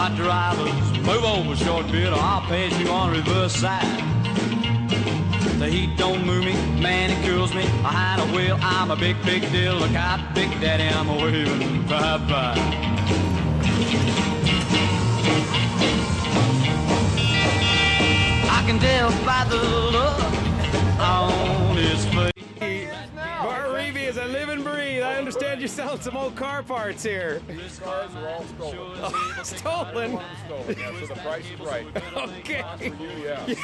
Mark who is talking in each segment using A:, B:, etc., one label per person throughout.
A: my drivers, move over short bit or I'll pass you on reverse side. The heat don't move me, man, it cools me. Behind the wheel, I'm a big, big deal. Look out, Big Daddy, I'm waving bye-bye. I can tell by the look on his face.
B: Bart Reevy is a live and breathe. I understand you're selling some old car parts here.
C: These cars are all stolen.
B: Oh, stolen?
C: Stolen, yeah, so the price is right.
B: Okay.
C: For you, yeah.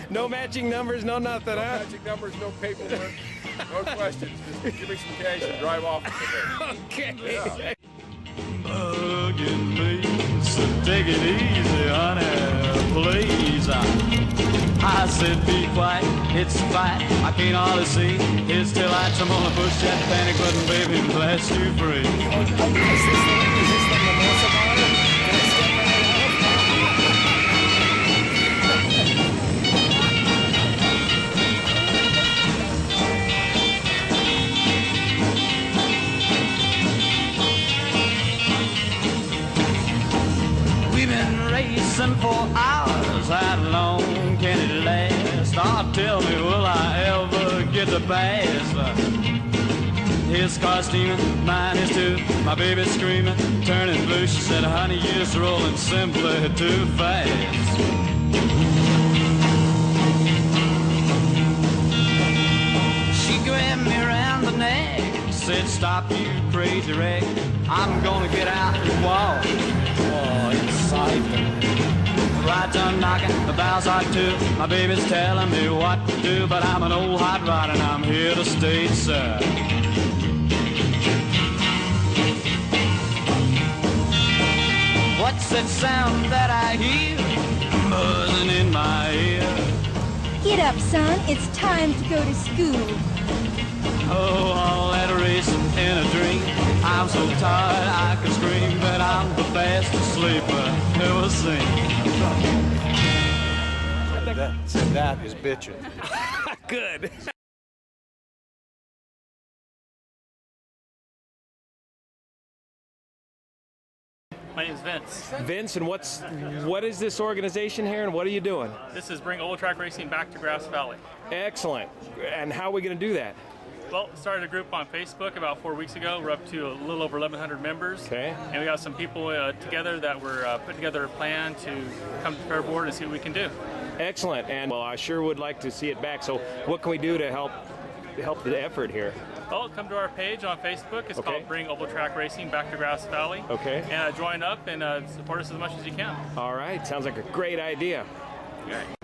B: No matching numbers, no nothing,
C: No
B: huh?
C: magic numbers, no paperwork, no questions. Just give me some cash and drive off with it.
B: Okay.
C: Yeah.
A: Bugging me, so take it easy, honey, please. I said be quiet, it's a fight. I can't hardly see his tail lights. I'm gonna push that panic button, baby, and blast you free.
B: Is this the Mimosa bar? Can I step
A: We've been racing for hours. How long can it last? Oh, tell me, will I ever get the pass? His car steaming, mine is too. My baby's screaming, turning blue. She said, honey, you're just rolling simply too fast. She grabbed me around the neck, said, stop, you crazy wreck. I'm gonna get out and walk. Oh, exciting. Rides are knocking, the bells are too. My baby's telling me what to do, but I'm an old hot rod and I'm here to stay, sir. What's that sound that I hear buzzing in my ear?
D: Get up, son. It's time to go to school.
A: Oh, all that racing in a dream. I'm so tired I could scream, but I'm the fastest sleeper ever seen.
E: That is bitching.
B: Good.
F: My name is Vince.
B: Vince, and what is this organization here, and what are you doing?
F: This is Bring Old Track Racing Back to Grass Valley.
B: Excellent. And how are we going to do that?
F: Well, started a group on Facebook about 4 weeks ago. We're up to a little over 1,100 members.
B: Okay.
F: And we got some people together that were putting together a plan to come to Fair Board and see what we can do.
B: Excellent. And well, I sure would like to see it back. So what can we do to help the effort here?
F: Well, come to our page on Facebook. It's called Bring Oval Track Racing Back to Grass Valley.
B: Okay.
F: And join up and support us as much as you can.
B: All right. Sounds like a great idea.
F: All right.